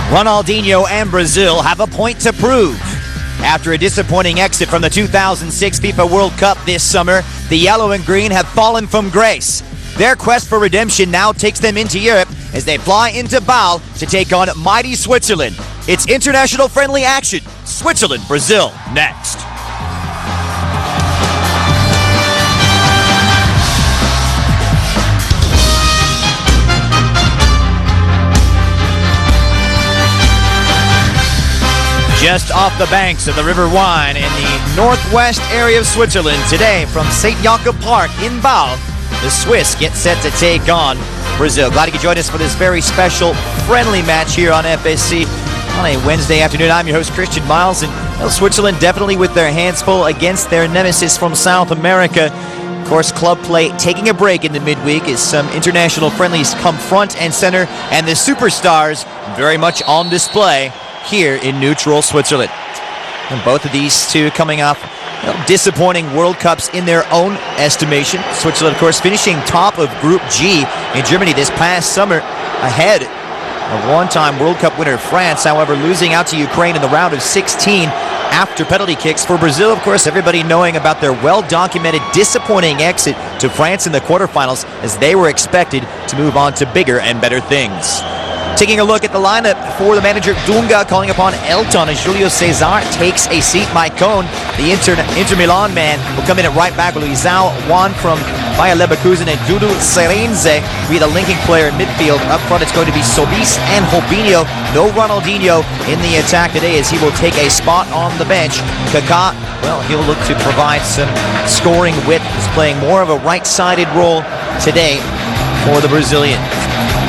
Ronaldinho and Brazil have a point to prove. After a disappointing exit from the 2006 FIFA World Cup this summer, the yellow and green have fallen from grace. Their quest for redemption now takes them into Europe as they fly into Bâle to take on mighty Switzerland. It's international friendly action. Switzerland, Brazil, next. Just off the banks of the River Wine in the northwest area of Switzerland, today from St. Jakob Park in Bâle, the Swiss get set to take on Brazil. Glad you could join us for this very special friendly match here on FSC on a Wednesday afternoon. I'm your host, Christian Miles, and Switzerland definitely with their hands full against their nemesis from South America. Of course, club play taking a break in the midweek as some international friendlies come front and center, and the superstars very much on display here in neutral Switzerland. And both of these two coming off disappointing World Cups in their own estimation. Switzerland, of course, finishing top of Group G in Germany this past summer, ahead of one-time World Cup winner France, however, losing out to Ukraine in the round of 16 after penalty kicks. For Brazil, of course, everybody knowing about their well-documented disappointing exit to France in the quarterfinals as they were expected to move on to bigger and better things. Taking a look at the lineup for the manager Dunga, calling upon Elton as Julio Cesar takes a seat. Mike Cohn, the Inter Milan man, will come in at right back with Luizão Juan from Bayer Leverkusen and Dudu Cerenze will be the linking player in midfield. Up front, it's going to be Solis and Robinho. No Ronaldinho in the attack today as he will take a spot on the bench. Kaká, well, he'll look to provide some scoring width. He's playing more of a right-sided role today for the Brazilian.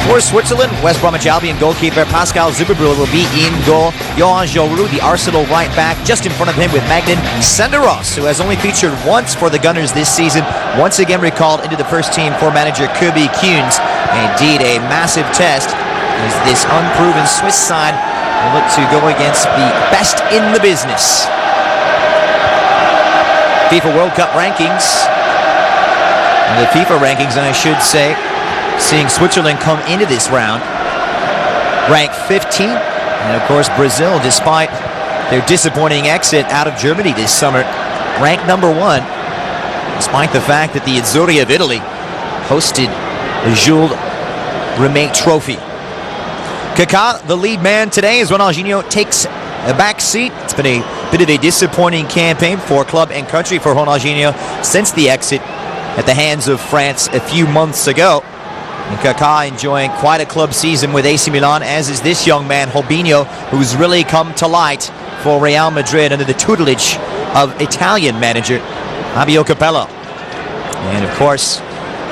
For Switzerland, West Bromwich Albion goalkeeper Pascal Zuberbrüller will be in goal. Johan Joru, the Arsenal right back, just in front of him with Magnin Senderos, who has only featured once for the Gunners this season, once again recalled into the first team for manager Kirby Kuhns. Indeed, a massive test as this unproven Swiss side will look to go against the best in the business. FIFA World Cup rankings, and the FIFA rankings, I should say, seeing Switzerland come into this round ranked 15, and of course Brazil, despite their disappointing exit out of Germany this summer, ranked number 1, despite the fact that the Azzurri of Italy hosted the Jules Rimet Trophy. Kaká, the lead man today, as Ronaldinho takes a back seat. It's been a bit of a disappointing campaign for club and country for Ronaldinho since the exit at the hands of France a few months ago. And Kaká enjoying quite a club season with AC Milan, as is this young man, Robinho, who's really come to light for Real Madrid under the tutelage of Italian manager Fabio Capello. And of course,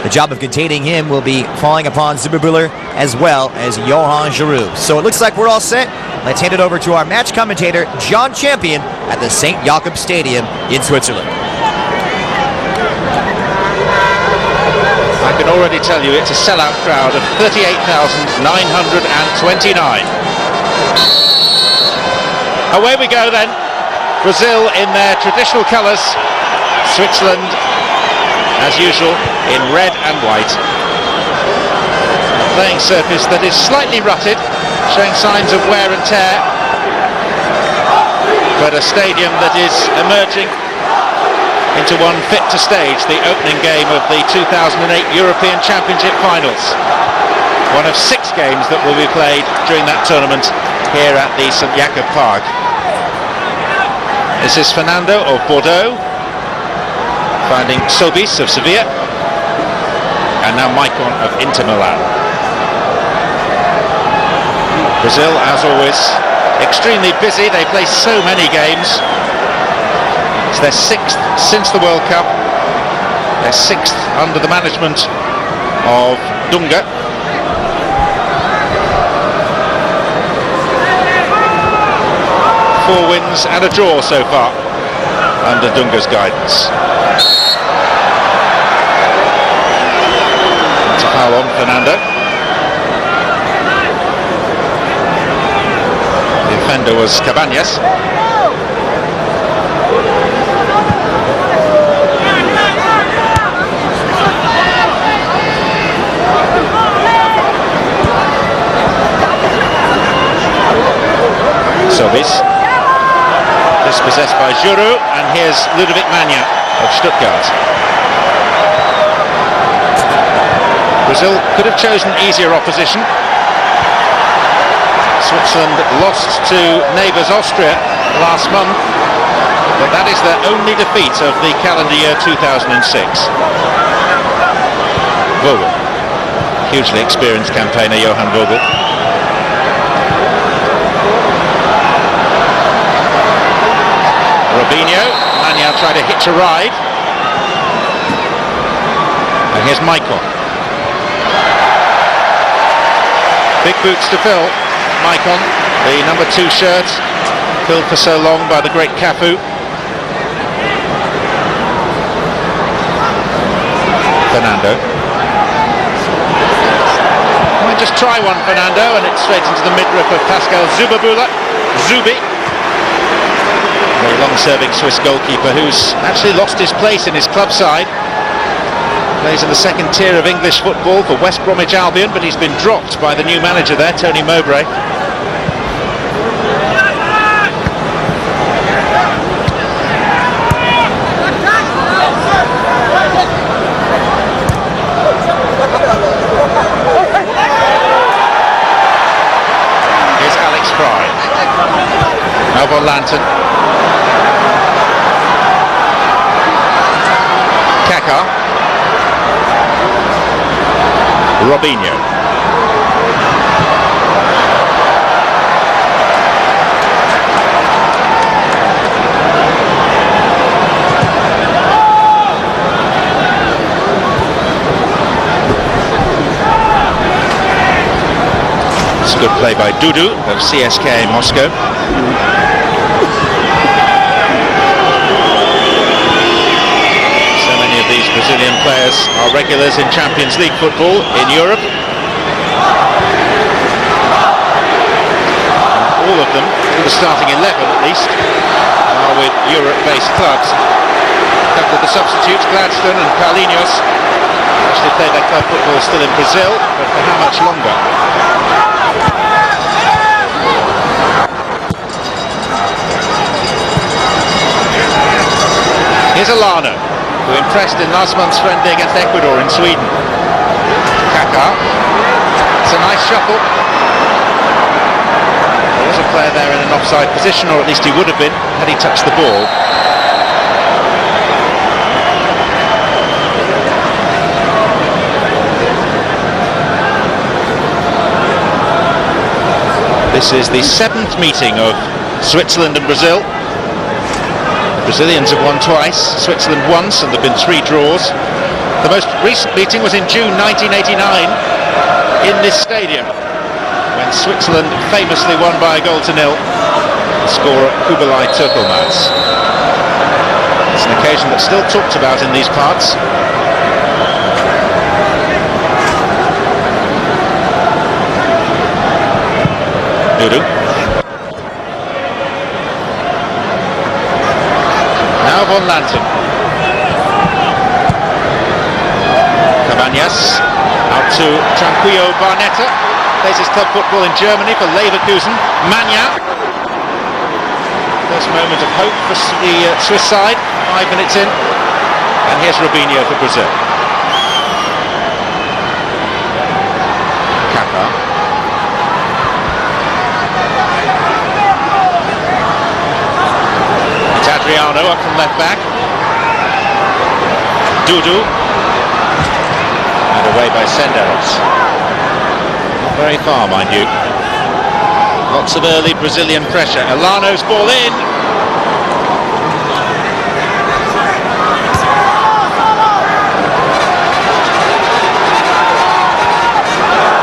the job of containing him will be falling upon Zuberbrüller as well as Johan Joru. So it looks like we're all set. Let's hand it over to our match commentator, John Champion, at the St. Jakob Stadium in Switzerland. I can already tell you it's a sellout crowd of 38,929. Away we go then. Brazil in their traditional colours. Switzerland, as usual, in red and white. A playing surface that is slightly rutted, showing signs of wear and tear. But a stadium that is emerging into one fit to stage the opening game of the 2008 European Championship Finals. One of 6 games that will be played during that tournament here at the St. Jakob Park. This is Fernando of Bordeaux, finding Solis of Sevilla, and now Maicon of Inter Milan. Brazil, as always, extremely busy. They play so many games. It's their 6th since the World Cup, their 6th under the management of Dunga. Four wins and a draw so far under Dunga's guidance. It's a foul on Fernando. The offender was Cabañas. Sobis. Dispossessed by Giroud, and here's Ludovic Magna of Stuttgart. Brazil could have chosen easier opposition. Switzerland lost to neighbours Austria last month, but that is their only defeat of the calendar year 2006. Vogel, hugely experienced campaigner Johan Vogel. Robinho, Magna tried to hitch a ride. And here's Maicon. Big boots to fill. Maicon, the number 2 shirt, filled for so long by the great Cafu. Fernando. Might just try one, Fernando, and it's straight into the midriff of Pascal Zubi. Very long-serving Swiss goalkeeper who's actually lost his place in his club side. Plays in the second tier of English football for West Bromwich Albion, but he's been dropped by the new manager there, Tony Mowbray. Here's Alex Fry. Now Lantern. Kaká. Robinho. It's a good play by Dudu of CSKA Moscow. These Brazilian players are regulars in Champions League football in Europe. And all of them, the starting 11 at least, are with Europe-based clubs. A couple of the substitutes, Gladstone and Carlinhos, actually played their club football still in Brazil, but for how much longer? Here's Alano, who impressed in last month's friendly against Ecuador in Sweden. Kaká. It's a nice shuffle. There was a player there in an offside position, or at least he would have been had he touched the ball. This is the 7th meeting of Switzerland and Brazil. Brazilians have won twice, Switzerland once, and there have been 3 draws. The most recent meeting was in June 1989 in this stadium, when Switzerland famously won by a goal to nil. The scorer Kubilai Turkelmaz. It's an occasion that's still talked about in these parts. Dudu. Now Von Lantern. Cabañas out to Tranquillo Barnetta. Plays his club football in Germany for Leverkusen. Magna. First moment of hope for the Swiss side. 5 minutes in. And here's Robinho for Brazil. Kaká. Adriano up from left back. Dudu. And away by Senderos. Not very far, mind you. Lots of early Brazilian pressure. Elano's ball in.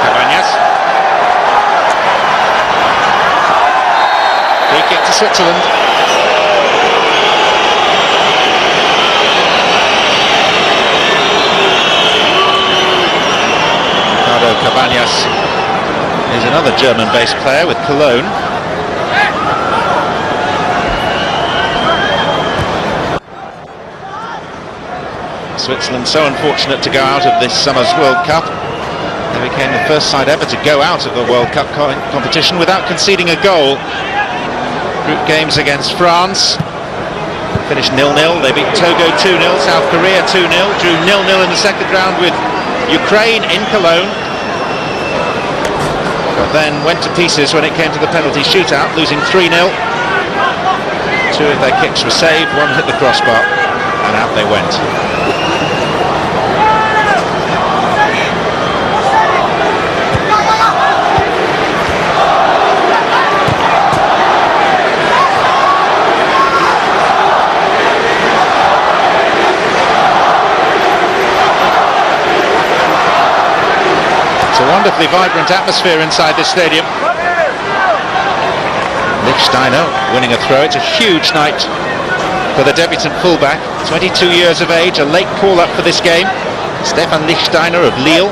Cabañas. Free kick to Switzerland. Cabañas is another German-based player with Cologne. Switzerland so unfortunate to go out of this summer's World Cup. They became the first side ever to go out of the World Cup competition without conceding a goal. group games against France. Finished 0-0. They beat Togo 2-0, South Korea 2-0, drew 0-0 in the second round with Ukraine in Cologne. But then went to pieces when it came to the penalty shootout, losing 3-0. 2 of their kicks were saved, 1 hit the crossbar, and out they went. It's a wonderfully vibrant atmosphere inside this stadium. Lichtsteiner winning a throw. It's a huge night for the debutant fullback, 22 years of age, a late call-up for this game. Stefan Lichtsteiner of Lille.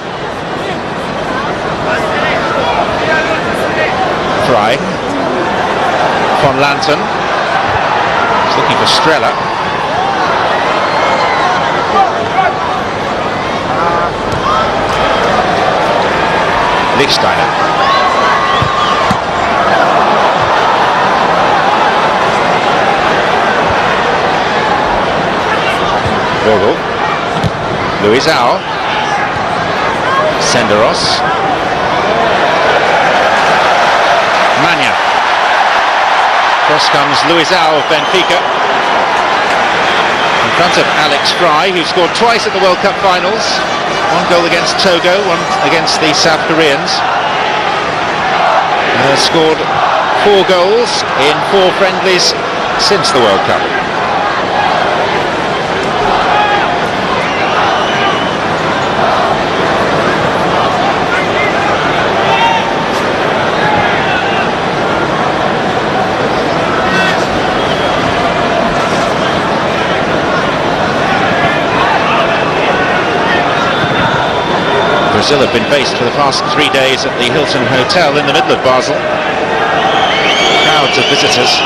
Fry. Von Lanten. He's looking for Strella. Lichtsteiner. Vogel. Luisao. Senderos. Mania. Cross comes Luisao of Benfica. In front of Alex Fry, who scored twice at the World Cup finals. 1 goal against Togo, 1 against the South Koreans. Has scored 4 goals in 4 friendlies since the World Cup. Brazil have been based for the past 3 days at the Hilton Hotel in the middle of Basel. Crowds of visitors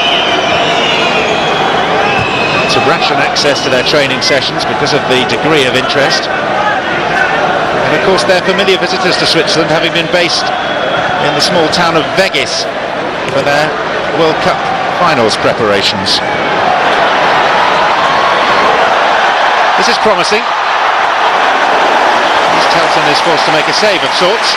to ration access to their training sessions because of the degree of interest. And of course they're familiar visitors to Switzerland, having been based in the small town of Vegas for their World Cup finals preparations. This is promising. Telton is forced to make a save of sorts.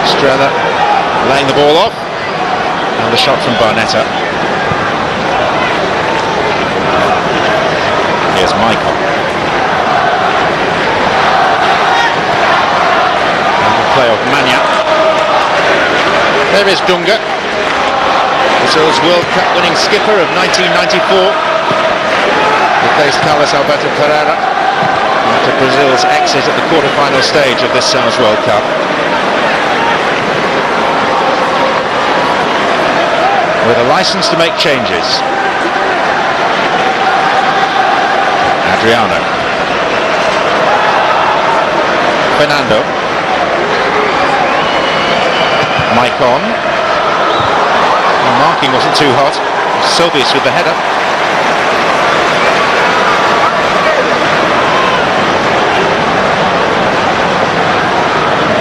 Strella laying the ball off. And the shot from Barnetta. Here's Michael. And the play of Mania. There is Dunga. Brazil's World Cup winning skipper of 1994, replaced Carlos Alberto Pereira after Brazil's exit at the quarter-final stage of this summer's World Cup. With a license to make changes. Adriano. Fernando. Maicon. Marking wasn't too hot. Sobius with the header.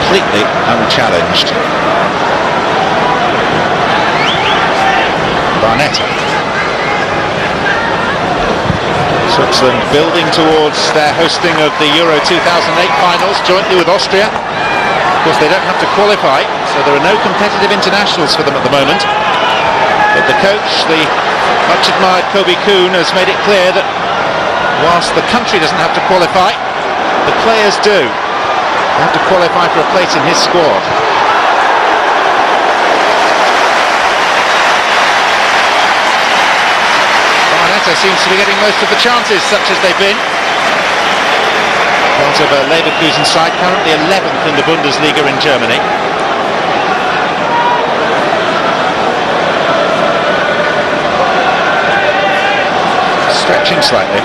Completely unchallenged. Barnetta. Switzerland building towards their hosting of the Euro 2008 finals jointly with Austria. Of course, they don't have to qualify, so there are no competitive internationals for them at the moment. But the coach, the much admired Kobe Kuhn, has made it clear that whilst the country doesn't have to qualify, the players do. They have to qualify for a place in his squad. Barnetta seems to be getting most of the chances, such as they've been. Part of a Leverkusen side, currently 11th in the Bundesliga in Germany. Stretching slightly,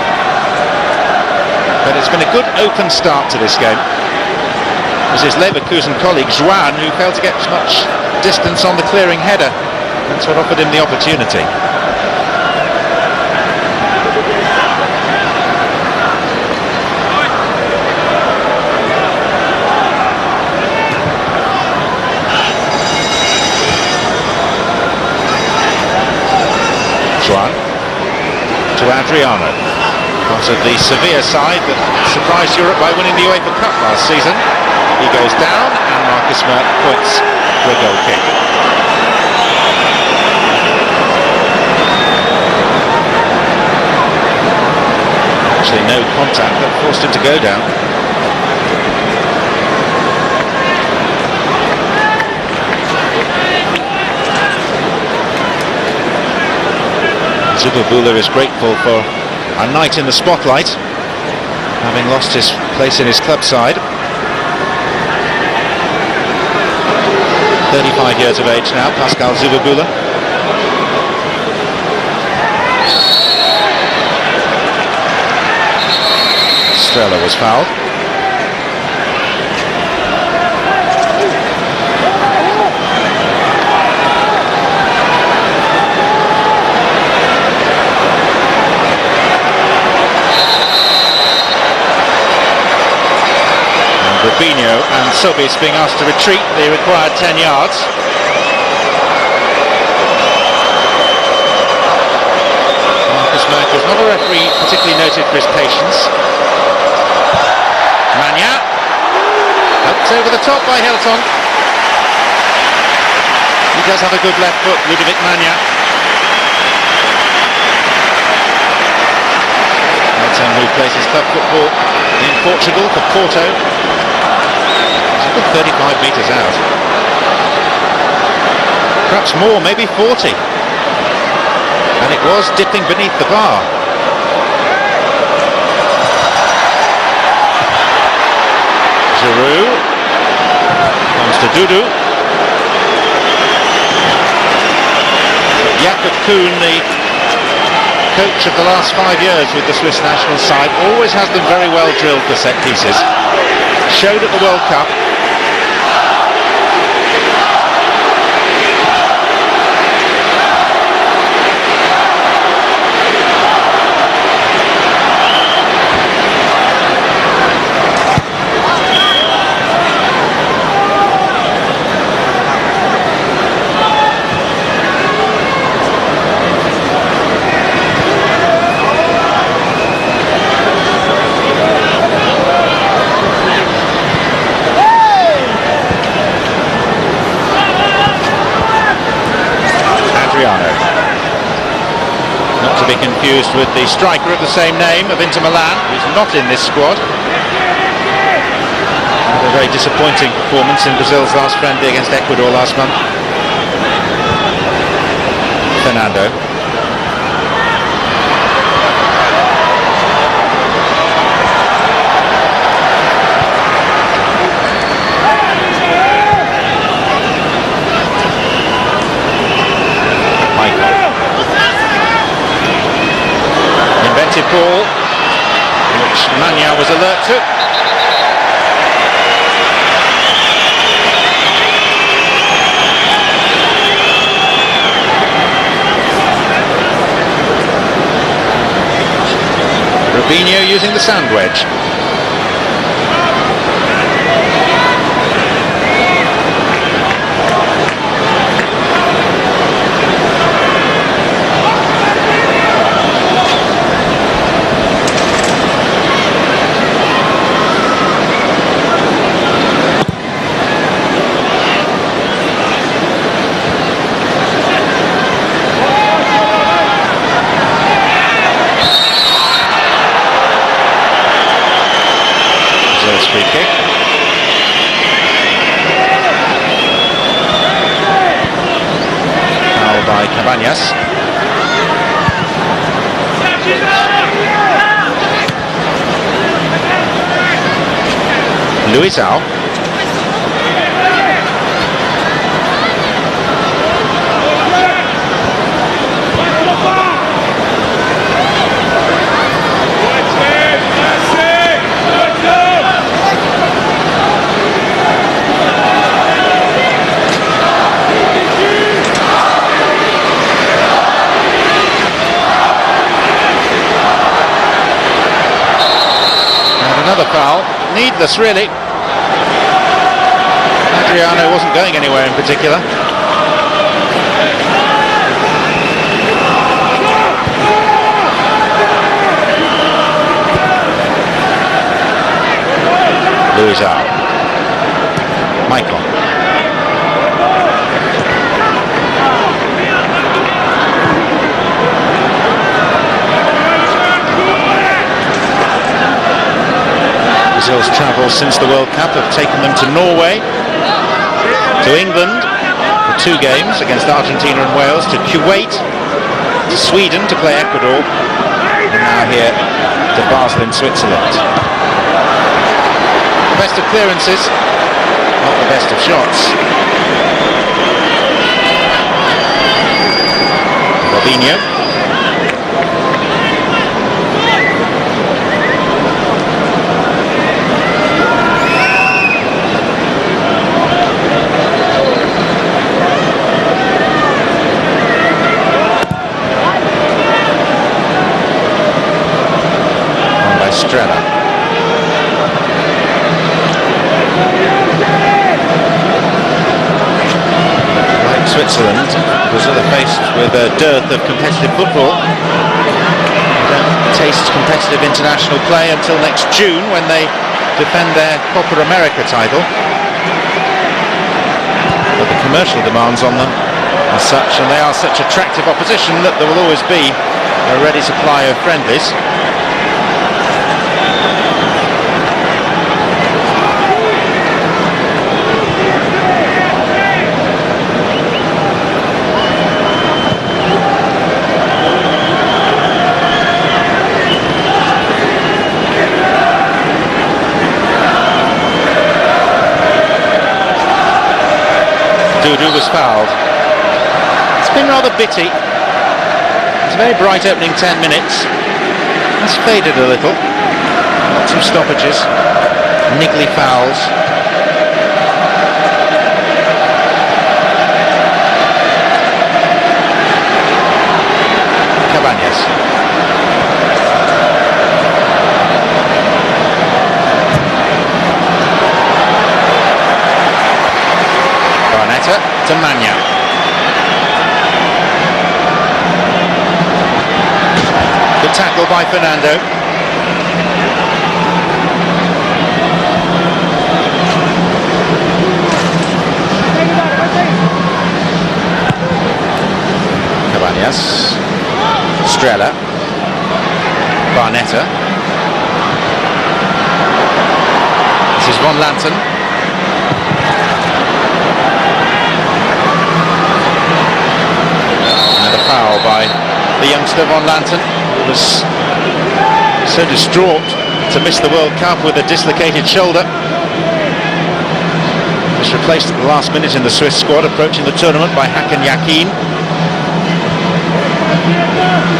but it's been a good open start to this game. It was his Leverkusen colleague Juan who failed to get much distance on the clearing header. That's what offered him the opportunity. Adriano, part of the Sevilla side that surprised Europe by winning the UEFA Cup last season. He goes down and Marcus Merck points for a goal kick. Actually no contact that forced him to go down. Zubabula is grateful for a night in the spotlight, having lost his place in his club side. 35 years of age now, Pascal Zubabula. Strela was fouled. Rubinho and Sobis being asked to retreat the required 10 yards. Marcus Merck is not a referee particularly noted for his patience. Manya, helped over the top by Helton. He does have a good left foot, Ludovic Manya. Helton, who plays his club football in Portugal for Porto. 35 metres out. Perhaps more, maybe 40. And it was dipping beneath the bar. Giroud comes to Dudu. Jakob Kuhn, the coach of the last 5 years with the Swiss national side, always has them very well drilled for set pieces. Showed at the World Cup. Not to be confused with the striker of the same name of Inter Milan, who's not in this squad. Had a very disappointing performance in Brazil's last friendly against Ecuador last month. Fernando. Ball, which Manya was alert to. Rubinho using the sand wedge. Free kick. Foul by Cabañas. Luizao. Another foul, needless really. Adriano wasn't going anywhere in particular. Guizar. Michael. Brazil's travels since the World Cup have taken them to Norway, to England for 2 games against Argentina and Wales, to Kuwait, to Sweden to play Ecuador, and now here to Basel in Switzerland. The best of clearances, not the best of shots. Robinho. Estrella. Like Switzerland, Brazil are faced with a dearth of competitive football. They don't taste competitive international play until next June, when they defend their Copa America title. But the commercial demands on them are such, and they are such attractive opposition, that there will always be a ready supply of friendlies. Dudu was fouled. It's been rather bitty. It's a very bright opening 10 minutes. It's faded a little. Lots of stoppages, niggly fouls. Cabañas. To Manya. Good tackle by Fernando. Cabañas. Estrella. Barnetta. This is Von Lanten. Foul by the youngster Von Lanten, who was so distraught to miss the World Cup with a dislocated shoulder. He was replaced at the last minute in the Swiss squad approaching the tournament by Hakan Yakin,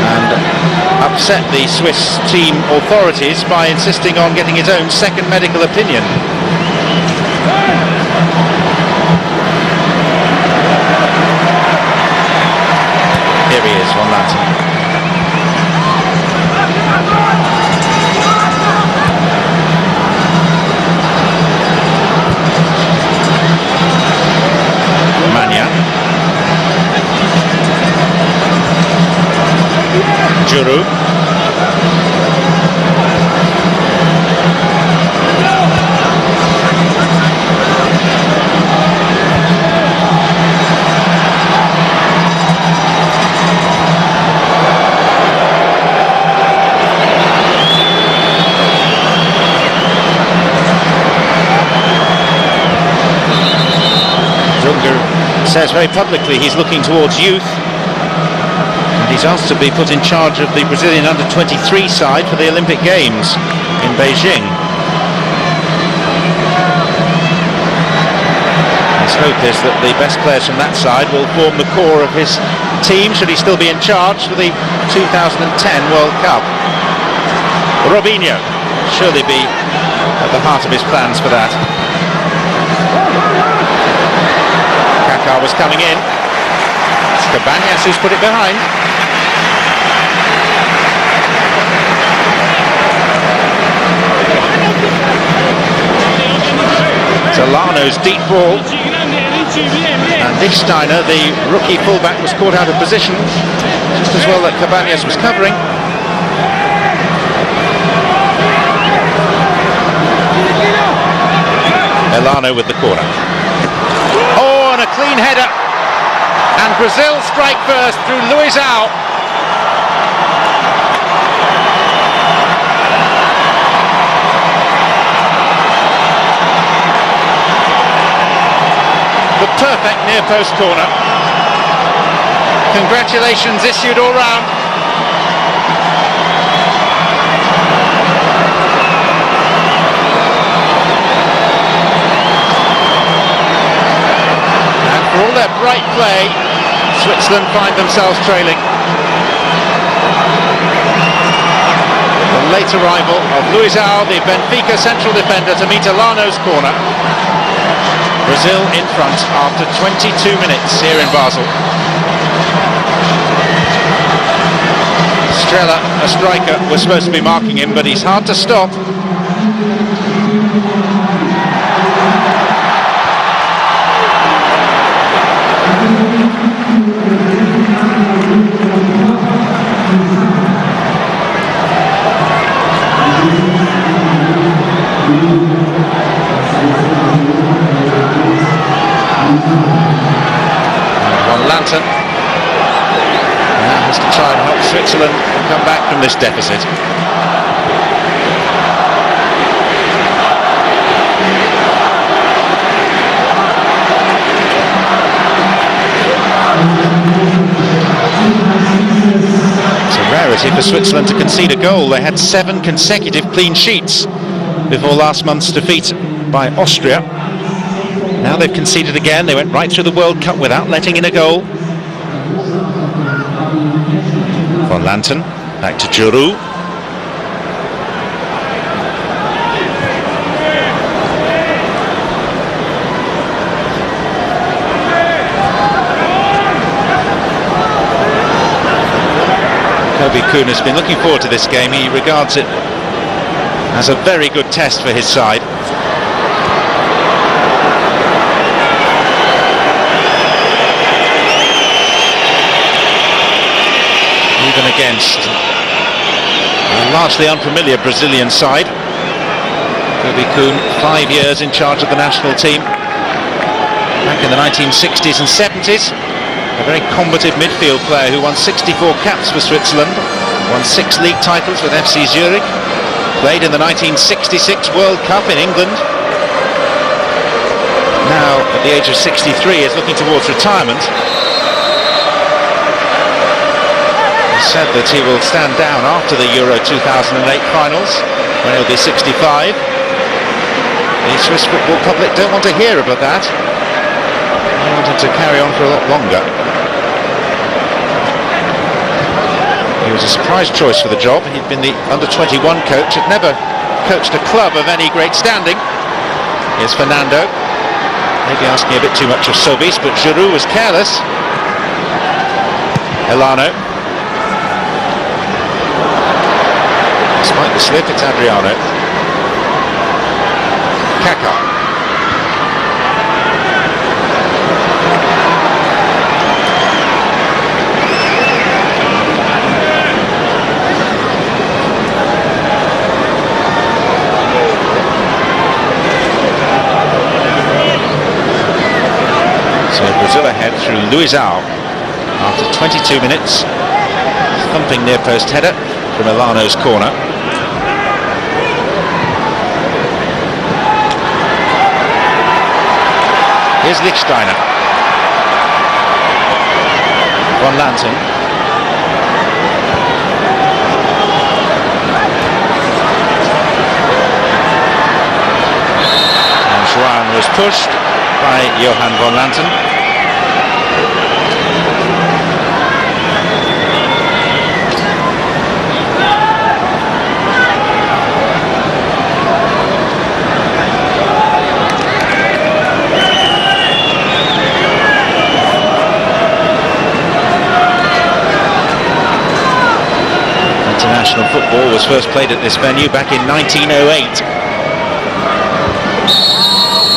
and upset the Swiss team authorities by insisting on getting his own second medical opinion. Here he is, Von Lanten. Manya. Juru. Says very publicly he's looking towards youth, and he's asked to be put in charge of the Brazilian under-23 side for the Olympic Games in Beijing. His hope is that the best players from that side will form the core of his team, should he still be in charge for the 2010 World Cup. Robinho surely be at the heart of his plans for that. Was coming in. It's Cabañas who's put it behind. Solano's deep ball, and Lichtsteiner, the rookie fullback, was caught out of position just as well that Cabañas was covering. Elano with the corner. Oh, and a clean header. And Brazil strike first through Luizão. The perfect near post corner. Congratulations issued all round. And for all their bright play, Switzerland find themselves trailing. The late arrival of Luizão, the Benfica central defender, to meet Elano's corner. Brazil in front after 22 minutes here in Basel. Strela, a striker, was supposed to be marking him, but he's hard to stop. Lantern now has to try and help Switzerland come back from this deficit. It's a rarity for Switzerland to concede a goal. They had 7 consecutive clean sheets before last month's defeat by Austria. Now they've conceded again. They went right through the World Cup without letting in a goal. Von Lantern, back to Giroud. Kobe Kuhn has been looking forward to this game. He regards it as a very good test for his side. Even against a largely unfamiliar Brazilian side. Kobe Kuhn, 5 years in charge of the national team. Back in the 1960s and 70s. A very combative midfield player who won 64 caps for Switzerland. Won 6 league titles with FC Zurich. Played in the 1966 World Cup in England. Now, at the age of 63, is looking towards retirement. Said that he will stand down after the Euro 2008 finals when he'll be 65. The Swiss football public don't want to hear about that. They want him to carry on for a lot longer. He was a surprise choice for the job. He'd been the under-21 coach, had never coached a club of any great standing. Here's Fernando, maybe asking a bit too much of Sobies, but Giroud was careless. Elano. Despite the slip, it's Adriano. Kaká. So Brazil ahead through Luizão after 22 minutes. Thumping near post header from Elano's corner. Here's Lichtsteiner. Von Lantern. And Juan was pushed by Johan von Lantern. International football was first played at this venue back in 1908.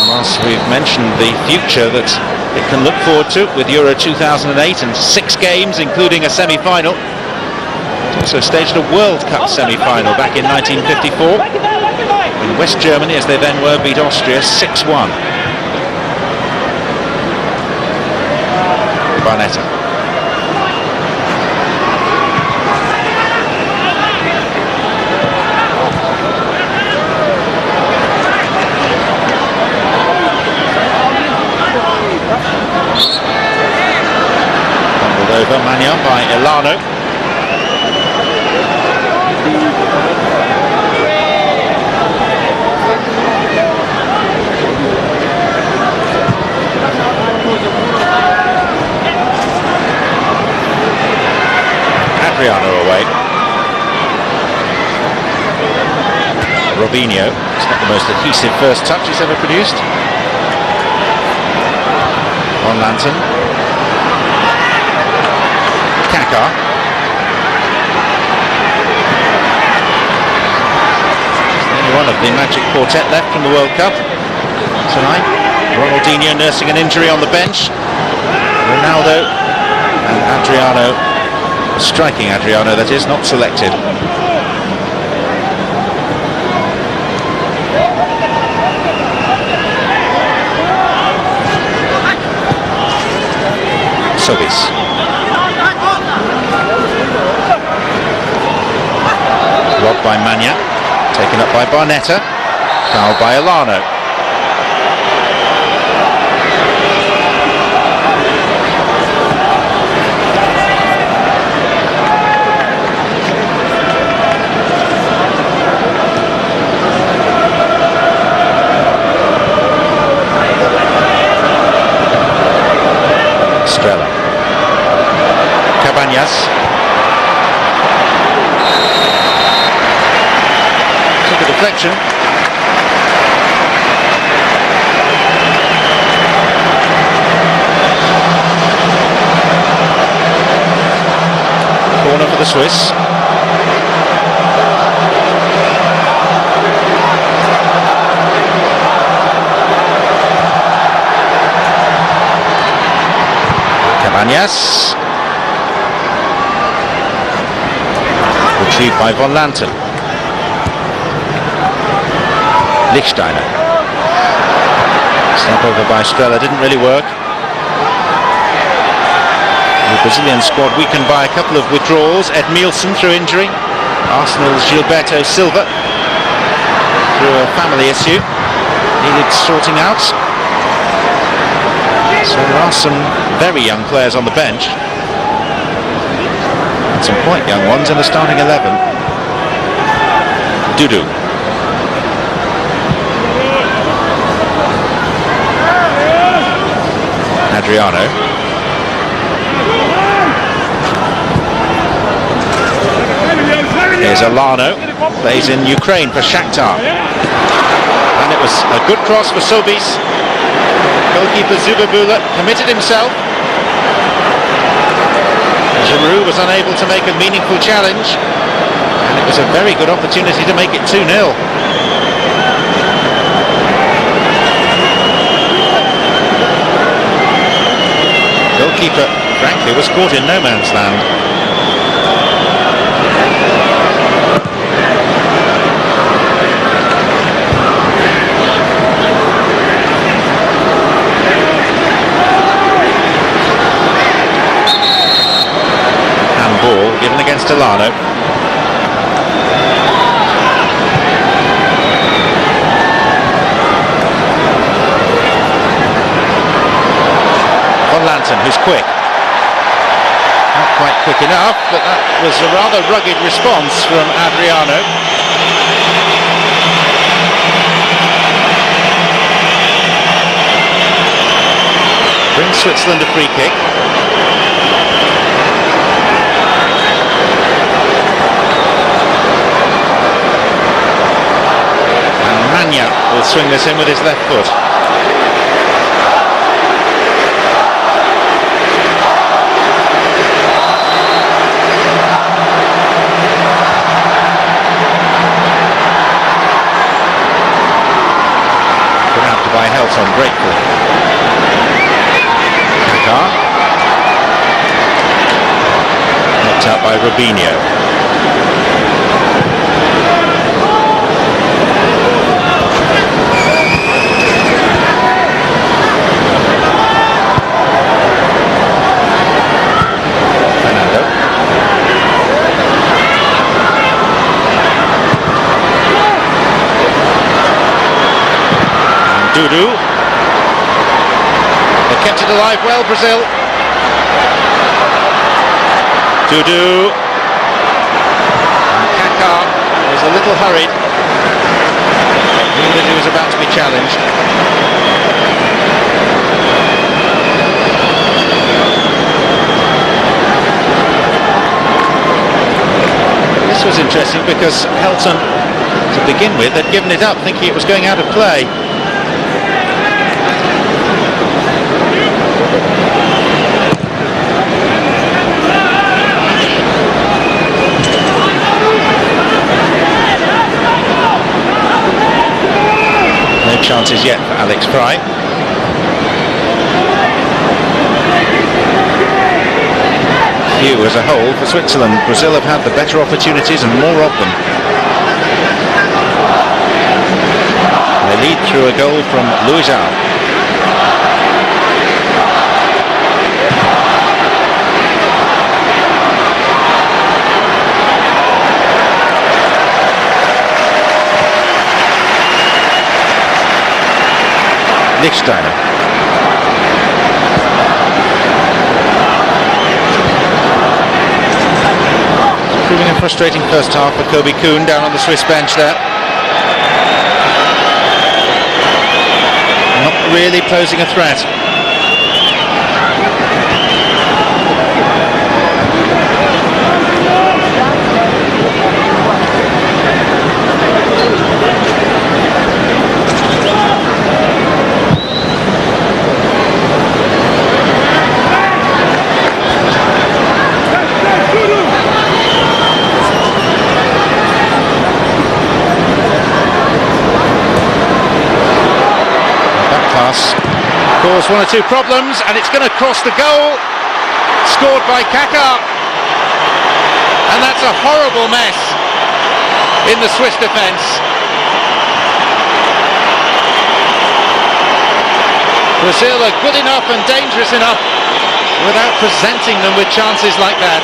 Whilst we've mentioned the future that it can look forward to with Euro 2008 and 6 games including a semi-final, it also staged a World Cup semi-final back in 1954 when West Germany, as they then were, beat Austria 6-1. Barnetta. Fumbled over Mania by Elano. Adriano away. Robinho, it's not the most adhesive first touch he's ever produced. On Lantern. Kaka. Only one of the magic quartet left from the World Cup tonight. Ronaldinho nursing an injury on the bench. Ronaldo and Adriano. Striking Adriano, that is, not selected. Sobis. Robbed by Mania. Taken up by Barnetta. Fouled by Elano. Cabañas. Took a deflection. Corner for the Swiss. Cabañas. Retrieved by Von Lantern. Lichtsteiner. Snap over by Strella, didn't really work. The Brazilian squad weakened by a couple of withdrawals. Ed Mielsen through injury. Arsenal's Gilberto Silva through a family issue. Needed sorting out. So there are some very young players on the bench. And some quite young ones in the starting 11. Dudu. Adriano. Here's Elano. Plays in Ukraine for Shakhtar. And it was a good cross for Sobis. Goalkeeper Zubabula committed himself. Giroud was unable to make a meaningful challenge, and it was a very good opportunity to make it 2-0. Goalkeeper, frankly, was caught in no man's land. Ball given against Elano. Von Lantern, who's quick. Not quite quick enough, but that was a rather rugged response from Adriano. Brings Switzerland a free kick. Mania will swing this in with his left foot. Grabbed by Helton gratefully. Kaka. Knocked out by Robinho. Dudu. They kept it alive well, Brazil. Dudu. And Kaká was a little hurried. Knew that he was about to be challenged. This was interesting because Helton, to begin with, had given it up thinking it was going out of play. No chances yet for Alex Fry. Few as a whole for Switzerland. Brazil have had the better opportunities and more of them. They lead through a goal from Luizão. Lichtsteiner. Proving a frustrating first half for Kobe Kuhn down on the Swiss bench there. Not really posing a threat. Cause one or two problems, and it's going to cross the goal. Scored by Kaká. And that's a horrible mess in the Swiss defence. Brazil are good enough and dangerous enough without presenting them with chances like that.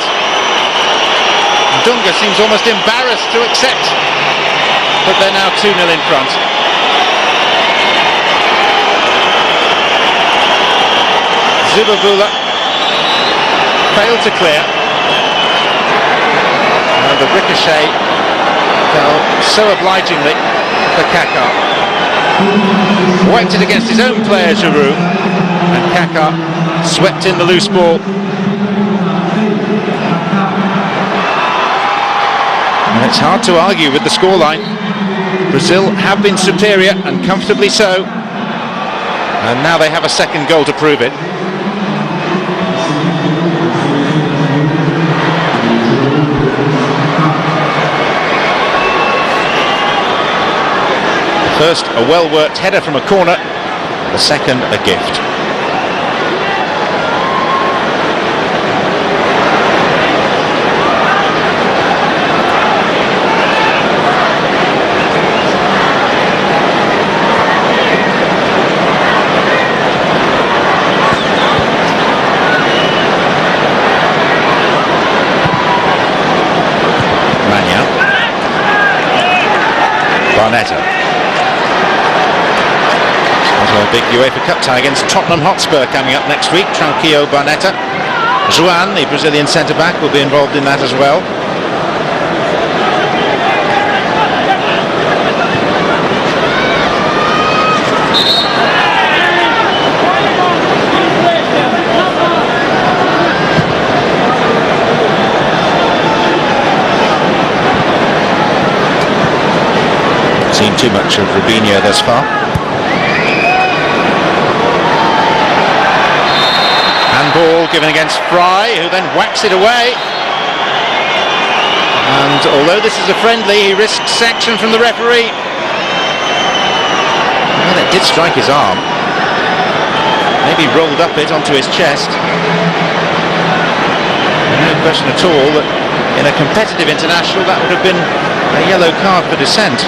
Dunga seems almost embarrassed to accept that they're now 2-0 in front. Zubabula failed to clear, and the ricochet fell so obligingly for Kaká. Whacked it against his own player Giroud, and Kaká swept in the loose ball. And it's hard to argue with the scoreline. Brazil have been superior, and comfortably so, and now they have a second goal to prove it. First, a well-worked header from a corner, the second, a gift. Mania. Barnetta. A big UEFA Cup tie against Tottenham Hotspur coming up next week. Tranquillo Barnetta. Joan, the Brazilian centre-back, will be involved in that as well. Not seen too much of Rubinho thus far. Ball given against Fry, who then whacks it away. And although this is a friendly, he risks sanction from the referee. Well, it did strike his arm. Maybe rolled up it onto his chest. No question at all that in a competitive international that would have been a yellow card for dissent.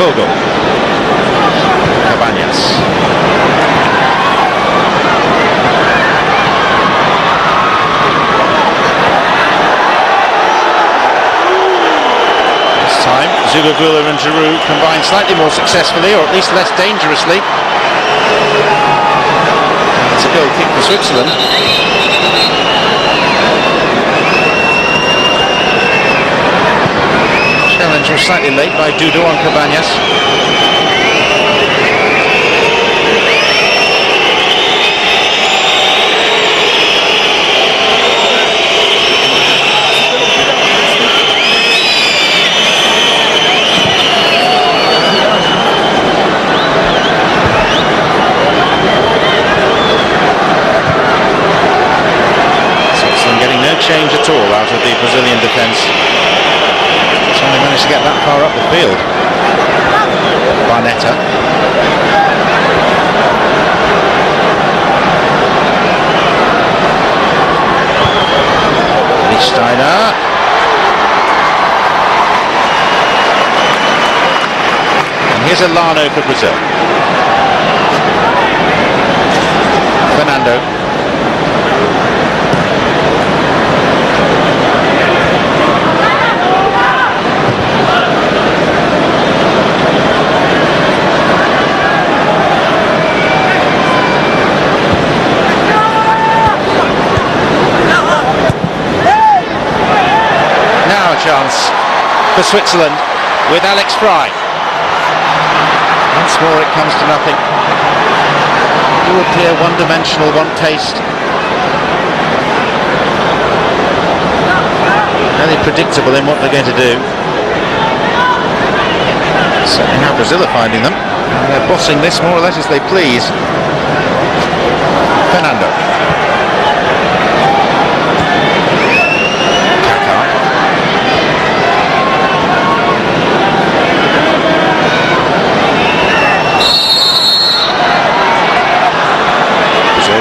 Fogo. Cabañas. This time, Zubabula and Giroud combine slightly more successfully, or at least less dangerously. It's a goal kick for Switzerland. Challenge was slightly late by Dudo on Cabañas. Switzerland getting no change at all out of the Brazilian defence. Only managed to get that far up the field. Barnetta. Steiner. And here's Elano for Brazil. Fernando. Chance for Switzerland with Alex Fry. Once more it comes to nothing. Do appear one-dimensional, one taste. Fairly predictable in what they're going to do. Certainly how Brazil are finding them. And they're bossing this more or less as they please. Fernando.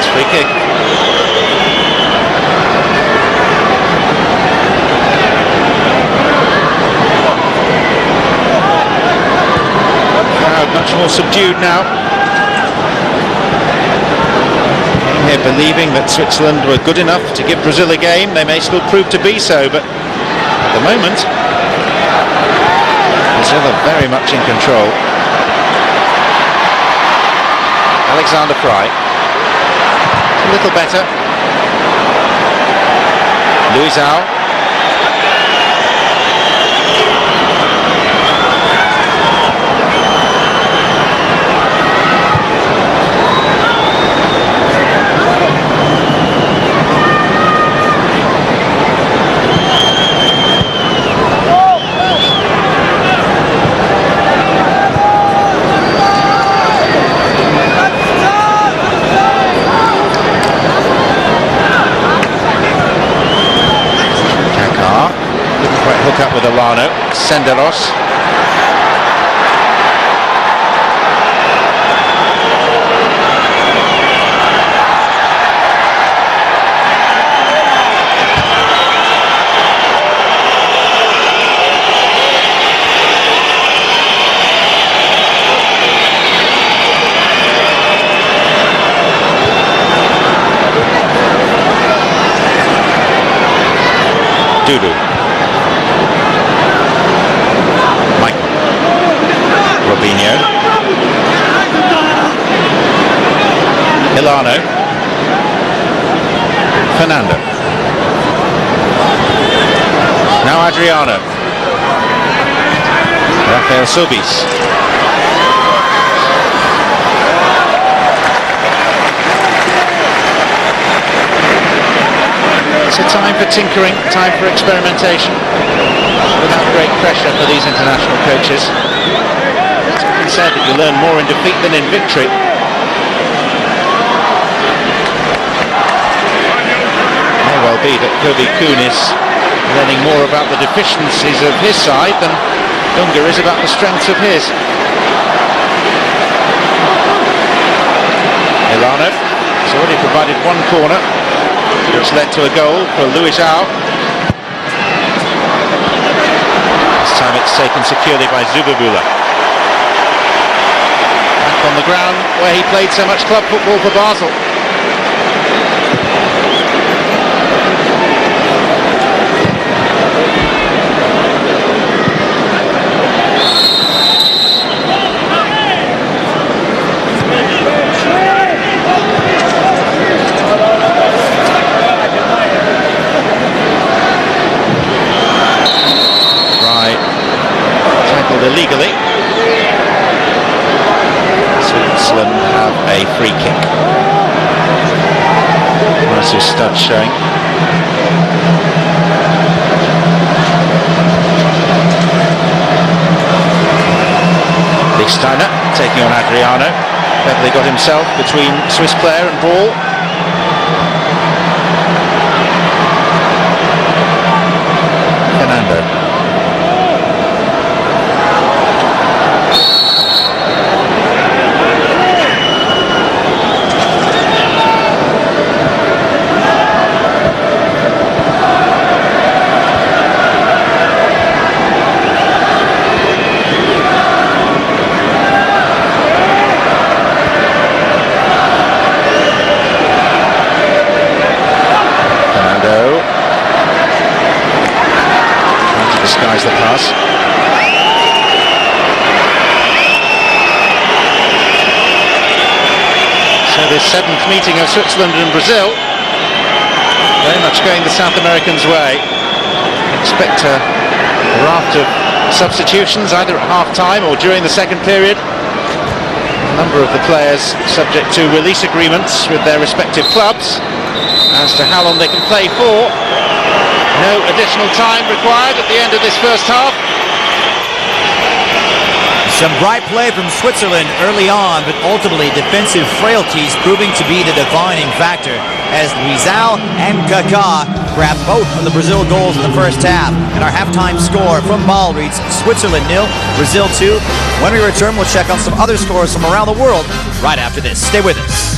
Free kick. Crowd much more subdued now. Here believing that Switzerland were good enough to give Brazil a game. They may still prove to be so, but at the moment Brazil are very much in control. Alexander Fry. A little better. Luizão. Up with Elano, Senderos. Dudu. Elano. Fernando. Now Adriano. Rafael Sobis. It's a time for tinkering, time for experimentation, without great pressure for these international coaches. It's been said that you learn more in defeat than in victory. May well be that Kobe Kuhn is learning more about the deficiencies of his side than Dunga is about the strengths of his. Elano has already provided one corner, which led to a goal for Luizão. This time it's taken securely by Zubabula. on the ground where he played so much club football for Basel. Illegally. Switzerland have a free kick. Nice his stud showing. Big Steiner taking on Adriano. Beverly got himself between Swiss player and ball. Fernando. Disguise the pass. So this 7th meeting of Switzerland and Brazil, very much going the South Americans' way. Expect a raft of substitutions either at half-time or during the second period. A number of the players subject to release agreements with their respective clubs as to how long they can play for. No additional time required at the end of this first half. Some bright play from Switzerland early on, but ultimately defensive frailties proving to be the defining factor as Rizal and Kaká grabbed both of the Brazil goals in the first half. And our halftime score from Ball reads Switzerland 0, Brazil 2. When we return, we'll check on some other scores from around the world right after this. Stay with us.